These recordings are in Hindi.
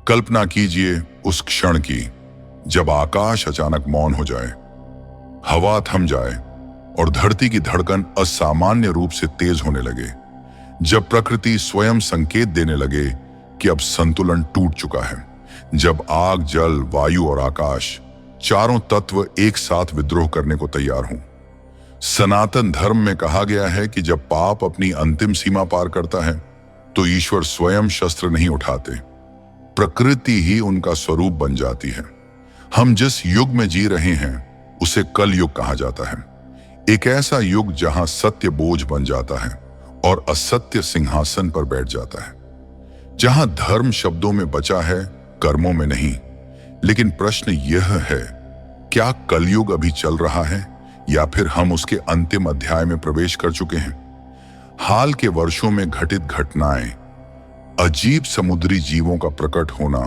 कल्पना कीजिए उस क्षण की जब आकाश अचानक मौन हो जाए, हवा थम जाए और धरती की धड़कन असामान्य रूप से तेज होने लगे। जब प्रकृति स्वयं संकेत देने लगे कि अब संतुलन टूट चुका है। जब आग, जल, वायु और आकाश चारों तत्व एक साथ विद्रोह करने को तैयार हों। सनातन धर्म में कहा गया है कि जब पाप अपनी अंतिम सीमा पार करता है तो ईश्वर स्वयं शस्त्र नहीं उठाते, प्रकृति ही उनका स्वरूप बन जाती है। हम जिस युग में जी रहे हैं उसे कल युग कहा जाता है। एक ऐसा युग जहां सत्य बोझ बन जाता है और असत्य सिंहासन पर बैठ जाता है, जहां धर्म शब्दों में बचा है, कर्मों में नहीं। लेकिन प्रश्न यह है, क्या कलयुग अभी चल रहा है या फिर हम उसके अंतिम अध्याय में प्रवेश कर चुके हैं? हाल के वर्षों में घटित घटनाएं, अजीब समुद्री जीवों का प्रकट होना,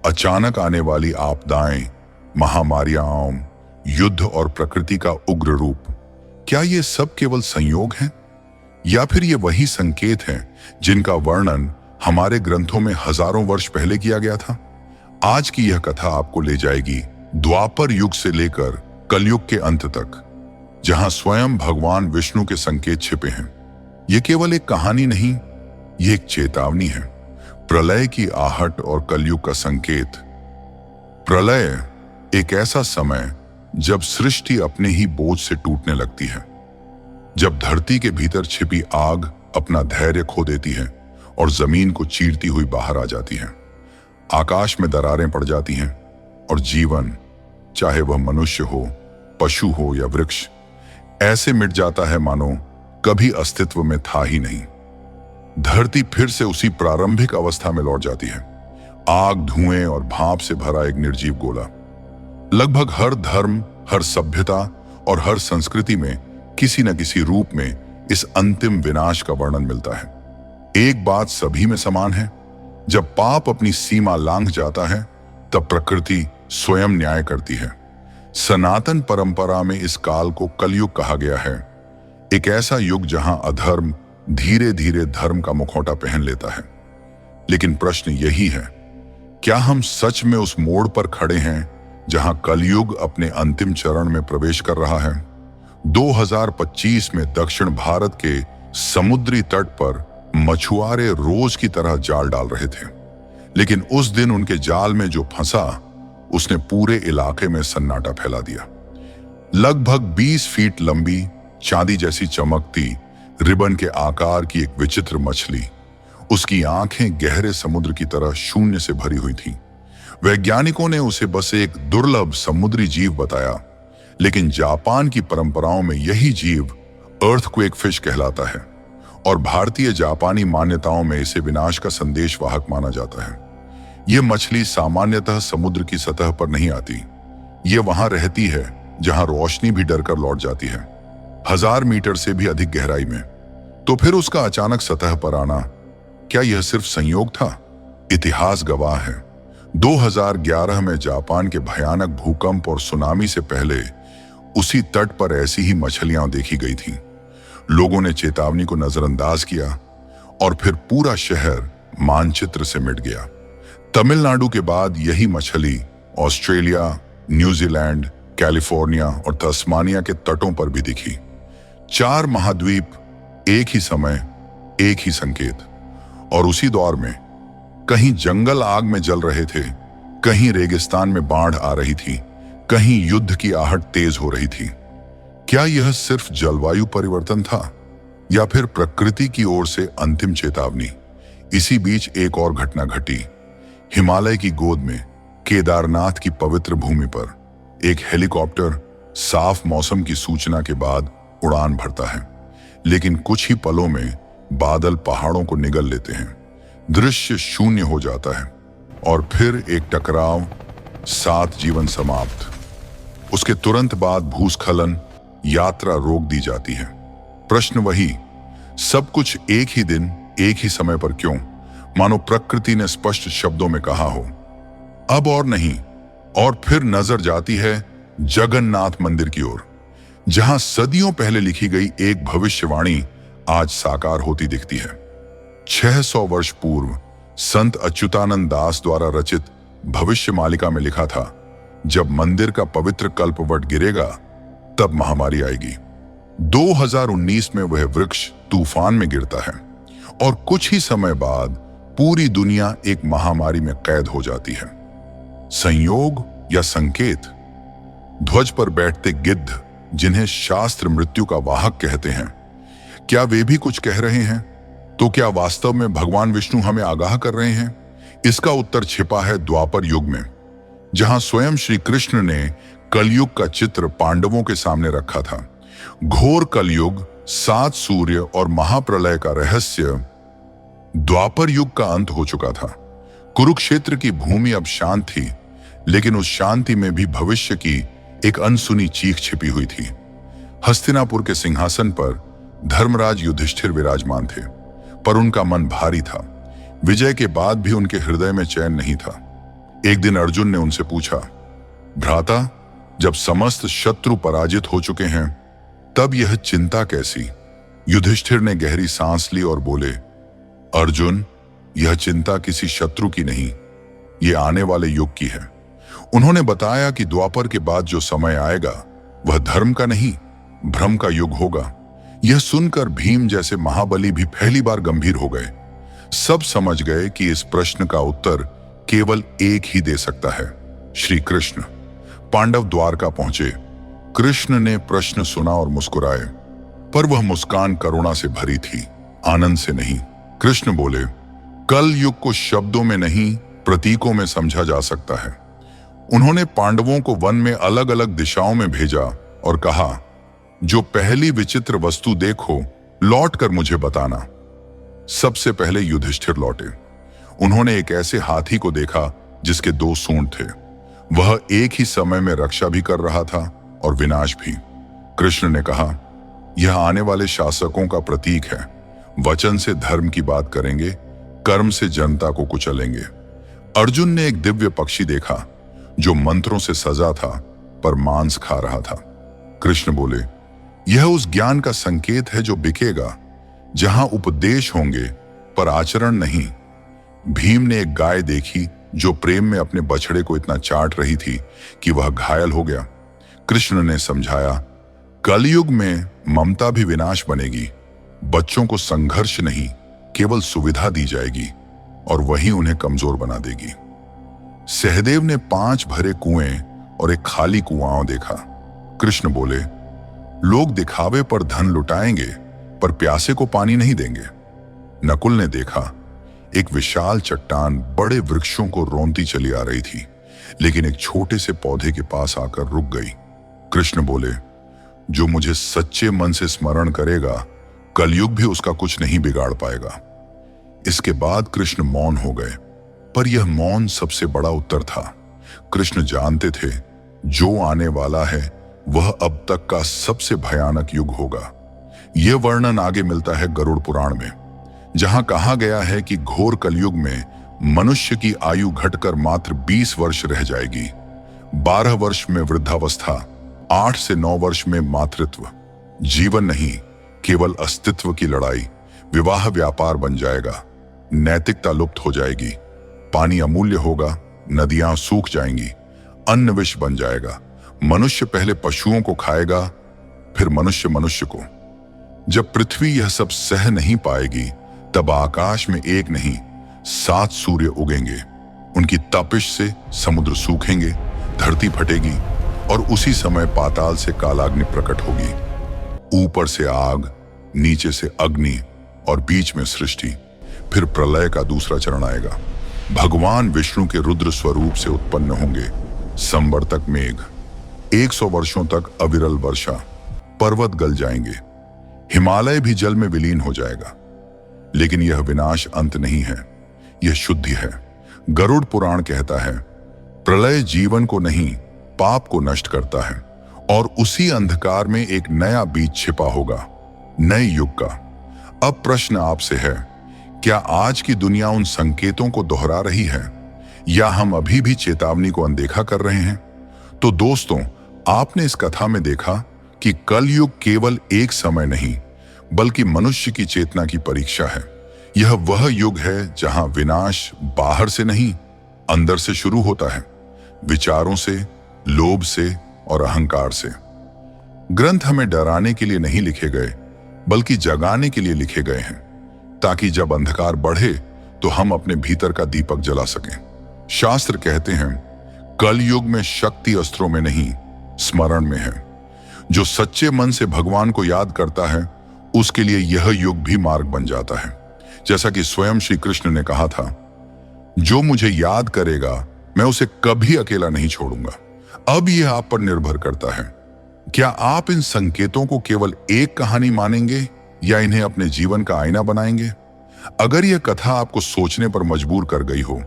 अचानक आने वाली आपदाएं, महामारियां, युद्ध और प्रकृति का उग्र रूप, क्या ये सब केवल संयोग हैं या फिर ये वही संकेत हैं जिनका वर्णन हमारे ग्रंथों में हजारों वर्ष पहले किया गया था? आज की यह कथा आपको ले जाएगी द्वापर युग से लेकर कलयुग के अंत तक, जहां स्वयं भगवान विष्णु के संकेत छिपे हैं। यह केवल एक कहानी नहीं, यह एक चेतावनी है, प्रलय की आहट और कलयुग का संकेत। प्रलय एक ऐसा समय जब सृष्टि अपने ही बोझ से टूटने लगती है, जब धरती के भीतर छिपी आग अपना धैर्य खो देती है और जमीन को चीरती हुई बाहर आ जाती है। आकाश में दरारें पड़ जाती हैं और जीवन, चाहे वह मनुष्य हो, पशु हो या वृक्ष, ऐसे मिट जाता है मानो कभी अस्तित्व में था ही नहीं। धरती फिर से उसी प्रारंभिक अवस्था में लौट जाती है, आग, धुएं और भाप से भरा एक निर्जीव गोला। लगभग हर धर्म, हर सभ्यता और हर संस्कृति में किसी न किसी रूप में इस अंतिम विनाश का वर्णन मिलता है। एक बात सभी में समान है, जब पाप अपनी सीमा लांघ जाता है तब प्रकृति स्वयं न्याय करती है। सनातन परंपरा में इस काल को कलयुग कहा गया है, एक ऐसा युग जहां अधर्म धीरे धीरे धर्म का मुखौटा पहन लेता है। लेकिन प्रश्न यही है, क्या हम सच में उस मोड़ पर खड़े हैं जहां कलयुग अपने अंतिम चरण में प्रवेश कर रहा है? 2025 में दक्षिण भारत के समुद्री तट पर मछुआरे रोज की तरह जाल डाल रहे थे, लेकिन उस दिन उनके जाल में जो फंसा उसने पूरे इलाके में सन्नाटा फैला दिया। लगभग 20 फीट लंबी, चांदी जैसी चमकती, रिबन के आकार की एक विचित्र मछली, उसकी आंखें गहरे समुद्र की तरह शून्य से भरी हुई थीं। वैज्ञानिकों ने उसे बस एक दुर्लभ समुद्री जीव बताया, लेकिन जापान की परंपराओं में यही जीव अर्थक्वेक फिश कहलाता है और भारतीय जापानी मान्यताओं में इसे विनाश का संदेशवाहक माना जाता है। यह मछली सामान्यतः समुद्र की सतह पर नहीं आती, ये वहां रहती है जहां रोशनी भी डरकर लौट जाती है, 1000 मीटर से भी अधिक गहराई में। तो फिर उसका अचानक सतह पर आना, क्या यह सिर्फ संयोग था? इतिहास गवाह है, 2011 में जापान के भयानक भूकंप और सुनामी से पहले उसी तट पर ऐसी ही मछलियां देखी गई थीं। लोगों ने चेतावनी को नजरअंदाज किया और फिर पूरा शहर मानचित्र से मिट गया। तमिलनाडु के बाद यही मछली ऑस्ट्रेलिया, न्यूजीलैंड, कैलिफोर्निया और तस्मानिया के तटों पर भी दिखी। 4 महाद्वीप, एक ही समय, एक ही संकेत। और उसी दौर में कहीं जंगल आग में जल रहे थे, कहीं रेगिस्तान में बाढ़ आ रही थी, कहीं युद्ध की आहट तेज हो रही थी। क्या यह सिर्फ जलवायु परिवर्तन था या फिर प्रकृति की ओर से अंतिम चेतावनी? इसी बीच एक और घटना घटी। हिमालय की गोद में केदारनाथ की पवित्र भूमि पर एक हेलीकॉप्टर साफ मौसम की सूचना के बाद उड़ान भरता है, लेकिन कुछ ही पलों में बादल पहाड़ों को निगल लेते हैं, दृश्य शून्य हो जाता है और फिर एक टकराव, 7 जीवन समाप्त। उसके तुरंत बाद भूस्खलन, यात्रा रोक दी जाती है। प्रश्न वही, सब कुछ एक ही दिन, एक ही समय पर क्यों? मानो प्रकृति ने स्पष्ट शब्दों में कहा हो, अब और नहीं। और फिर नजर जाती है जगन्नाथ मंदिर की ओर, जहां सदियों पहले लिखी गई एक भविष्यवाणी आज साकार होती दिखती है। 600 वर्ष पूर्व संत अच्युतानंद दास द्वारा रचित भविष्य मालिका में लिखा था, जब मंदिर का पवित्र कल्पवट गिरेगा तब महामारी आएगी। 2019 में वह वृक्ष तूफान में गिरता है और कुछ ही समय बाद पूरी दुनिया एक महामारी में कैद हो जाती है। संयोग या संकेत? ध्वज पर बैठते गिद्ध, जिन्हें शास्त्र मृत्यु का वाहक कहते हैं, क्या वे भी कुछ कह रहे हैं? तो क्या वास्तव में भगवान विष्णु हमें आगाह कर रहे हैं? इसका उत्तर छिपा है द्वापर युग में, जहां स्वयं श्री कृष्ण ने कलयुग का चित्र पांडवों के सामने रखा था। घोर कलयुग, 7 सूर्य और महाप्रलय का रहस्य। द्वापर युग का अंत हो चुका था। कुरुक्षेत्र की भूमि अब शांत थी, लेकिन उस शांति में भी भविष्य की एक अनसुनी चीख छिपी हुई थी। हस्तिनापुर के सिंहासन पर धर्मराज युधिष्ठिर विराजमान थे, पर उनका मन भारी था। विजय के बाद भी उनके हृदय में चैन नहीं था। एक दिन अर्जुन ने उनसे पूछा, भ्राता, जब समस्त शत्रु पराजित हो चुके हैं तब यह चिंता कैसी? युधिष्ठिर ने गहरी सांस ली और बोले, अर्जुन, यह चिंता किसी शत्रु की नहीं, ये आने वाले युग की है। उन्होंने बताया कि द्वापर के बाद जो समय आएगा वह धर्म का नहीं, भ्रम का युग होगा। यह सुनकर भीम जैसे महाबली भी पहली बार गंभीर हो गए। सब समझ गए कि इस प्रश्न का उत्तर केवल एक ही दे सकता है, श्री कृष्ण। पांडव द्वारका पहुंचे। कृष्ण ने प्रश्न सुना और मुस्कुराए, पर वह मुस्कान करुणा से भरी थी, आनंद से नहीं। कृष्ण बोले, कल युग को शब्दों में नहीं, प्रतीकों में समझा जा सकता है। उन्होंने पांडवों को वन में अलग अलग दिशाओं में भेजा और कहा, जो पहली विचित्र वस्तु देखो लौट कर मुझे बताना। सबसे पहले युधिष्ठिर लौटे। उन्होंने एक ऐसे हाथी को देखा जिसके 2 सूंड थे। वह एक ही समय में रक्षा भी कर रहा था और विनाश भी। कृष्ण ने कहा, यह आने वाले शासकों का प्रतीक है। वचन से धर्म की बात करेंगे, कर्म से जनता को कुचलेंगे। अर्जुन ने एक दिव्य पक्षी देखा जो मंत्रों से सजा था पर मांस खा रहा था। कृष्ण बोले, यह उस ज्ञान का संकेत है जो बिकेगा, जहां उपदेश होंगे पर आचरण नहीं। भीम ने एक गाय देखी जो प्रेम में अपने बछड़े को इतना चाट रही थी कि वह घायल हो गया। कृष्ण ने समझाया, कलयुग में ममता भी विनाश बनेगी। बच्चों को संघर्ष नहीं, केवल सुविधा दी जाएगी और वही उन्हें कमजोर बना देगी। सहदेव ने 5 भरे कुएं और एक खाली कुआं देखा। कृष्ण बोले, लोग दिखावे पर धन लुटाएंगे पर प्यासे को पानी नहीं देंगे। नकुल ने देखा, एक विशाल चट्टान बड़े वृक्षों को रोंती चली आ रही थी, लेकिन एक छोटे से पौधे के पास आकर रुक गई। कृष्ण बोले, जो मुझे सच्चे मन से स्मरण करेगा, कलयुग भी उसका कुछ नहीं बिगाड़ पाएगा। इसके बाद कृष्ण मौन हो गए, पर यह मौन सबसे बड़ा उत्तर था। कृष्ण जानते थे जो आने वाला है वह अब तक का सबसे भयानक युग होगा। यह वर्णन आगे मिलता है गरुड़ पुराण में, जहां कहा गया है कि घोर कलयुग में मनुष्य की आयु घटकर मात्र 20 वर्ष रह जाएगी। 12 वर्ष में वृद्धावस्था, 8 से 9 वर्ष में मातृत्व। जीवन नहीं, केवल अस्तित्व की लड़ाई। विवाह व्यापार बन जाएगा, नैतिकता लुप्त हो जाएगी, पानी अमूल्य होगा, नदियां सूख जाएंगी, अन्न विष बन जाएगा। मनुष्य पहले पशुओं को खाएगा, फिर मनुष्य मनुष्य को। जब पृथ्वी यह सब सह नहीं पाएगी, तब आकाश में एक नहीं 7 सूर्य उगेंगे। उनकी तपिश से समुद्र सूखेंगे, धरती फटेगी और उसी समय पाताल से कालाग्नि प्रकट होगी। ऊपर से आग, नीचे से अग्नि और बीच में सृष्टि। फिर प्रलय का दूसरा चरण आएगा। भगवान विष्णु के रुद्र स्वरूप से उत्पन्न होंगे। संवर्तक मेघ, 100 वर्षों तक अविरल वर्षा। पर्वत गल जाएंगे, हिमालय भी जल में विलीन हो जाएगा। लेकिन यह विनाश अंत नहीं है, यह शुद्धि है। गरुड़ पुराण कहता है, प्रलय जीवन को नहीं, पाप को नष्ट करता है और उसी अंधकार में एक नया बीज छिपा होगा, नए युग का। अब प्रश्न आपसे है, क्या आज की दुनिया उन संकेतों को दोहरा रही है या हम अभी भी चेतावनी को अनदेखा कर रहे हैं? तो दोस्तों, आपने इस कथा में देखा कि कलयुग केवल एक समय नहीं, बल्कि मनुष्य की चेतना की परीक्षा है। यह वह युग है जहां विनाश बाहर से नहीं, अंदर से शुरू होता है, विचारों से, लोभ से और अहंकार से। ग्रंथ हमें डराने के लिए नहीं लिखे गए, बल्कि जगाने के लिए लिखे गए हैं, ताकि जब अंधकार बढ़े तो हम अपने भीतर का दीपक जला सकें। शास्त्र कहते हैं, कल युग में शक्ति अस्त्रों में नहीं, स्मरण में है। जो सच्चे मन से भगवान को याद करता है, उसके लिए यह युग भी मार्ग बन जाता है। जैसा कि स्वयं श्री कृष्ण ने कहा था, जो मुझे याद करेगा मैं उसे कभी अकेला नहीं छोड़ूंगा। अब यह आप पर निर्भर करता है, क्या आप इन संकेतों को केवल एक कहानी मानेंगे या इन्हें अपने जीवन का आईना बनाएंगे? अगर यह कथा आपको सोचने पर मजबूर कर गई हो,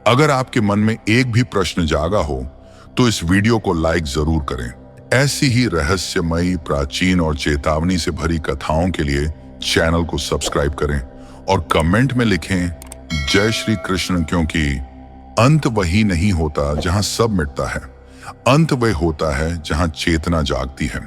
अगर आपके मन में एक भी प्रश्न जागा हो, तो इस वीडियो को लाइक जरूर करें। ऐसी ही रहस्यमयी, प्राचीन और चेतावनी से भरी कथाओं के लिए चैनल को सब्सक्राइब करें और कमेंट में लिखें जय श्री कृष्ण, क्योंकि अंत वही नहीं होता जहां सब मिटता है, अंत वह होता है जहां चेतना जागती है।